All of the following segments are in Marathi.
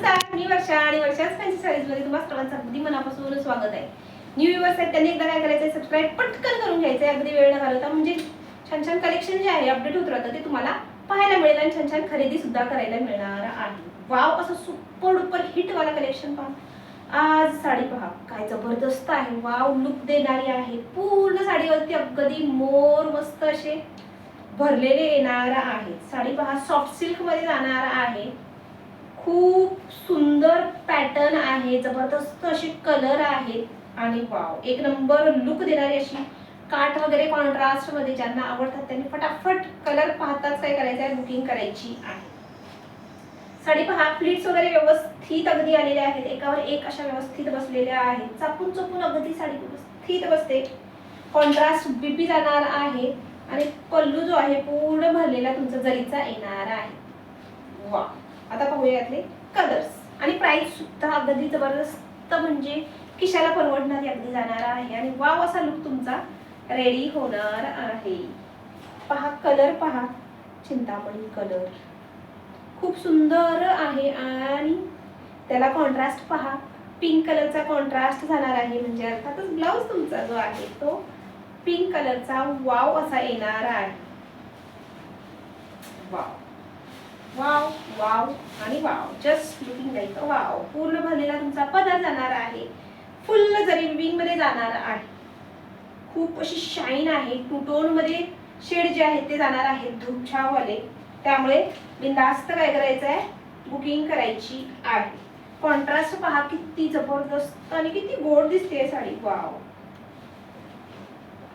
नमस्कार, मी वर्षा आणि वर्षाच फॅन्सी साडीजमध्ये तुम्हा सर्वांचं अगदी मनापासून स्वागत आहे. न्यू व्ह्यूअर्स आहेत त्यांनी एकदा काय करायचंय, सबस्क्राईब पटकन करून घ्यायचंय, अगदी वेळ न घालवता. म्हणजे छान छान कलेक्शन जे आहे अपडेट होत राहतं ते तुम्हाला पाहायला मिळेल आणि छान छान खरेदी सुद्धा करायला मिळणार आहे. वाव, असं सुपर डुपर हिट वाला कलेक्शन पहा. आज साडी पहा काय जबरदस्त आहे. वाव, लुक देणारी आहे. पूर्ण साडीवरती अगदी मोर मस्त असे भरलेले येणार आहे. साडी पहा सॉफ्ट सिल्क मध्ये जाणार आहे. खूप सुंदर पॅटर्न आहे, जबरदस्त असे कलर आहेत आणि वाव, एक नंबर लुक देणारी अशी काठ वगैरे कॉन्ट्रास्ट मध्ये ज्यांना आवडतात त्यांनी फटाफट कलर पाहताच काय करायचं आहे, बुकिंग करायची आहे. साडी पहा, प्लीट्स वगैरे व्यवस्थित अगदी आलेले आहेत, एकावर एक अशा व्यवस्थित बसलेल्या आहेत. चापून चोपून अगदी साडी व्यवस्थित बसते. कॉन्ट्रास्ट बीपी जाणार आहे आणि पल्लू जो आहे पूर्ण भरलेला तुमचा जरीचा येणार आहे. वा, आता पाहूया यातले कलर्स आणि प्राइस सुद्धा अगदी जबरदस्त, म्हणजे खिशाला परवडणारी अगदी जाणार आहे आणि वाव असा लुक तुमचा रेडी होणार आहे. पहा कलर, पहा चिंतामणी कलर खूप सुंदर आहे आणि त्याला कॉन्ट्रास्ट पहा, पिंक कलरचा कॉन्ट्रास्ट जाणार आहे. म्हणजे अर्थातच ब्लाउज तुमचा जो आहे तो पिंक कलरचा वाव असा येणार आहे. वाव वाव वाव आणि wow, just looking like wow. पूर्ण भरलेला तुमचा पदर जाणार आहे, फुल जरी विविंग मध्ये जाणार आहे. खूप अशी शाईन आहे. टू टोन मध्ये शेड जे आहेत ते जाणार आहेत धूपछाववाले, त्यामुळे बिंदास्त काय करायचं आहे, बुकिंग करायची आहे. कॉन्ट्रास्ट पहा किती जबरदस्त आणि किती गोड दिसते साडी. वाव,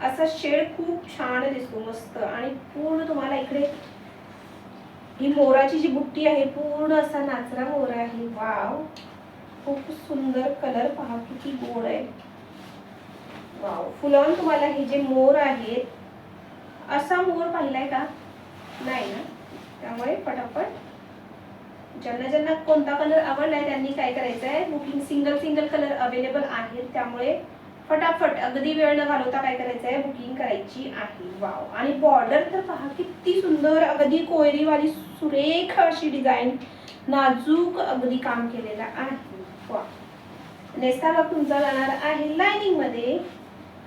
असा शेड खूप छान दिसतो, मस्त. आणि पूर्ण तुम्हाला इकडे ही मोराची जी बुट्टी आहे पूर्ण असा नाचरा मोर आहे. वाव, खूप सुंदर कलर पहा किती गोड आहे. वाव, फुलांत तुम्हाला हे जे मोर आहेत, असा मोर पाहिलाय का? नाही ना? त्यामुळे फटाफट ज्यांना ज्यांना कोणता कलर आवडलाय त्यांनी काय करायचं आहे, बुकिंग सिंगल कलर अवेलेबल आहेत, त्यामुळे फटाफट अगदी वेळ न घालवता काय करायचं आहे, बुकिंग करायची आहे. वाव, आणि बॉर्डर तर पहा किती सुंदर, अगदी कोयरीवाली सुरेख अशी डिझाईन, नाजूक अगदी काम केलेलं आहे. वाव, नेसा भाग तुमचा जाणार आहे लाइनिंग मध्ये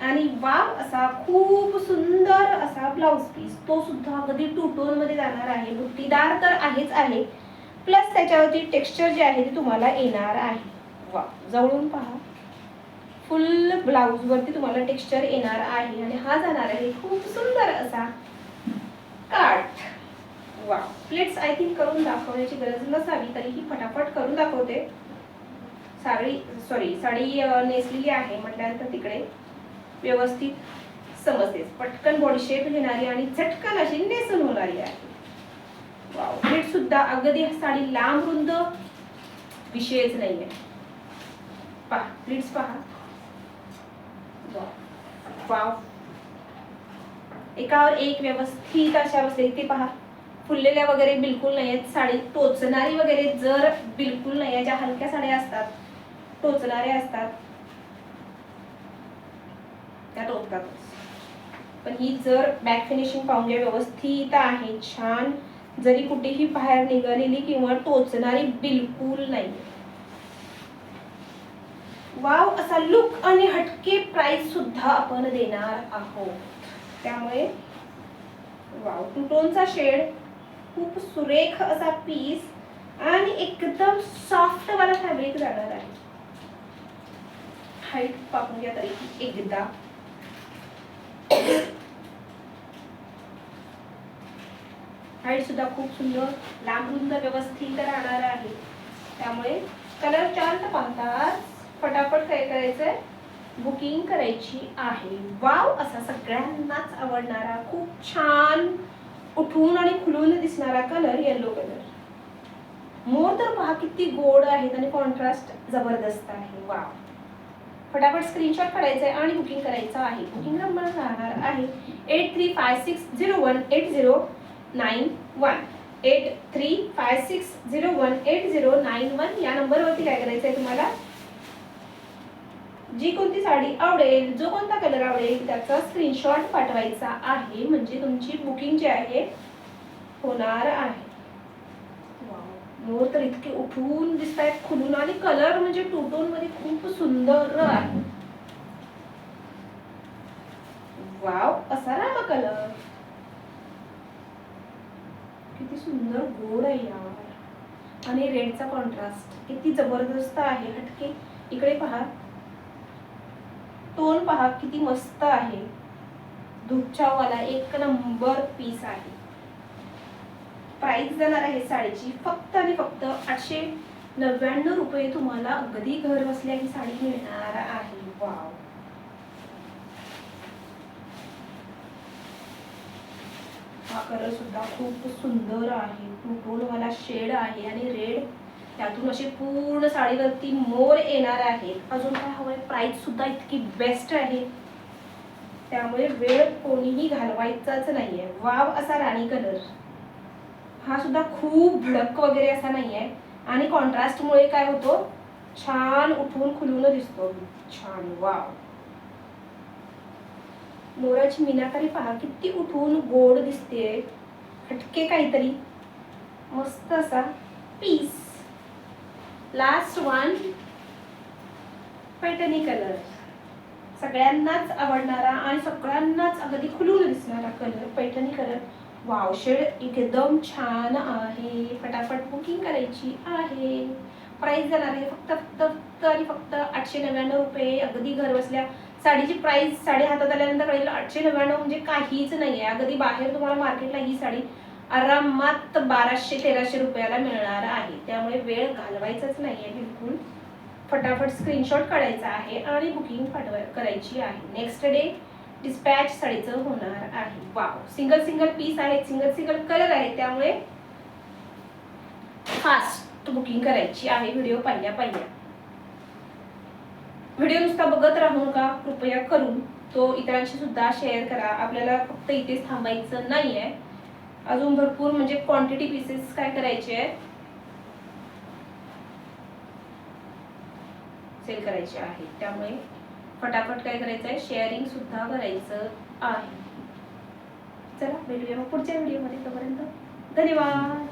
आणि वाव असा खूप सुंदर असा ब्लाउज पीस, तो सुद्धा अगदी टू टोन मध्ये जाणार आहे. बुट्टीदार तर आहेच आहे, प्लस त्याच्यावरती टेक्स्चर जे आहे ते तुम्हाला येणार आहे. वाव, जवळून पहा, फुल ब्लाउज वरती तुम्हाला टेक्स्चर येणार आहे आणि हा जाणार आहे खूप सुंदर असा काठ. वाव, प्लेट्स आय थिंक करून दाखवण्याची गरज नसावी, तरीही फटाफट करून दाखवते. साडी नेसलेली आहे म्हटल्यानंतर तिकडे व्यवस्थित समजतेच, पटकन बॉडी शेप घेणारी आणि झटकन अशी नेसून होणारी आहे. वाव, प्लेट सुद्धा अगदी साडी लांब रुंद विषयच नाहीये. पहा प्लीट्स पहा. वाव, एकावर एक व्यवस्थित अशा बसले. ते पहा, फुललेल्या वगैरे बिलकुल नाही आहेत. साडी टोचणारी वगैरे जर बिलकुल नाही आहे, ज्या हलक्या साड्या असतात टोचणाऱ्या असतात त्या टोचतातच, पण ही जर बॅक फिनिशिंग पाहून घ्या, व्यवस्थित आहे, छान. जरी कुठेही बाहेर निघालेली किंवा टोचणारी बिलकुल नाही. वाव, असा लुक आणि हटके प्राइस सुद्धा आपण देणार आहोत. त्यामुळे वाव, टू टोनचा शेड, खूप सुरेख असा पीस आणि एकदम सॉफ्ट वाला फॅब्रिक जाणार आहे. हाईट पाहून घ्या तरी एकदा. हाईट सुद्धा खूप सुंदर, लांब रुंद व्यवस्थित राहणार आहे. त्यामुळे कलर चार्ट पाहताच फटाफट काय करायचंय, बुकिंग करायची आहे. वाव, असा सगळ्यांनाच आवडणारा खूप छान उठून आणि खुलून दिसणारा कलर, येलो कलर. मोर तर पहा किती गोड आहेत आणि कॉन्ट्रास्ट जबरदस्त आहे. वाव, फटाफट स्क्रीनशॉट काढायचा आहे आणि बुकिंग करायचं आहे. बुकिंग नंबर राहणार आहे 8356018091 8356018091. या नंबरवरती काय करायचं आहे, तुम्हाला जी कोणती साडी आवडेल, जो कोणता कलर आवडेल त्याचा स्क्रीनशॉट पाठवायचा आहे, म्हणजे तुमची बुकिंग जी आहे होणार आहे. मोर तर इतके उठून दिसत आहेत खुलून, आणि कलर म्हणजे टू टोन मध्ये खूप सुंदर आहे. वाव, असा रामा कलर किती सुंदर गोड आहे यार. आणि रेडचा कॉन्ट्रास्ट किती जबरदस्त आहे, हटके. इकडे पहा, टोन पहा किती मस्त आहे. धूपछाववाला एक नंबर पीस आहे. प्राइस जाणार आहे साडीची फक्त आणि फक्त 899 रुपये. तुम्हाला अगदी घर बसल्या ही साडी मिळणार आहे. वाव, हा कलर सुद्धा खूप सुंदर आहे. टू वाला शेड आहे आणि रेड, त्यातून असे पूर्ण साडीवरती मोर येणार आहेत. अजून काय हवंय, प्राइस सुद्धा इतकी बेस्ट आहे, त्यामुळे वेळ कोणीही घालवायचाच नाहीये. वाव, असा राणी कलर. हा सुद्धा खूप भडक वगैरे असा नाहीये, आणि कॉन्ट्रास्ट मुळे काय होतो, छान उठून खुलून दिसतो. छान. वाव, मोराची मीनाकारी पहा किती उठून गोड दिसते. हटके काहीतरी मस्त असा piece. Last one, Paithani colour. सगळ्यांनाच आवडणारा आणि सगळ्यांनाच अगदी खुलून दिसणारा colour, Paithani colour. Wow, shade एकदम छान आहे. फटाफट बुकिंग करायची आहे. प्राइस जाणार आहे फक्त फक्त फक्त आणि फक्त 899 रुपये. अगदी घर बसल्या. साडीची प्राइस साडी हातात आल्यानंतर कळेल 899 म्हणजे काहीच नाही आहे. अगदी बाहेर तुम्हाला मार्केटला ही साडी आरामात 1200-1300 रुपयाला मिळणार आहे. त्यामुळे वेळ घालवायचाच नाही आहे बिलकुल. फटाफट स्क्रीनशॉट काढायचा आहे आणि बुकिंग करायची आहे. नेक्स्ट डे डिस्पॅच साडीचं होणार आहे. वाव, सिंगल सिंगल पीस आहेत, सिंगल सिंगल कलर आहे, त्यामुळे फास्ट बुकिंग करायची आहे. व्हिडिओ पाहिल्या व्हिडिओ नुसता बघत राहू नका, कृपया करून तो इतरांशी सुद्धा शेअर करा. आपल्याला फक्त इथेच थांबायचं नाहीये, अजून भरपूर म्हणजे क्वांटिटी पीसेस काय करायचे आहे, सेल करायचे आहे. त्यामुळे फटाफट काय करायचं आहे, शेअरिंग सुद्धा करायचं आहे. चला भेटूया मग पुढच्या व्हिडिओमध्ये. तोपर्यंत धन्यवाद.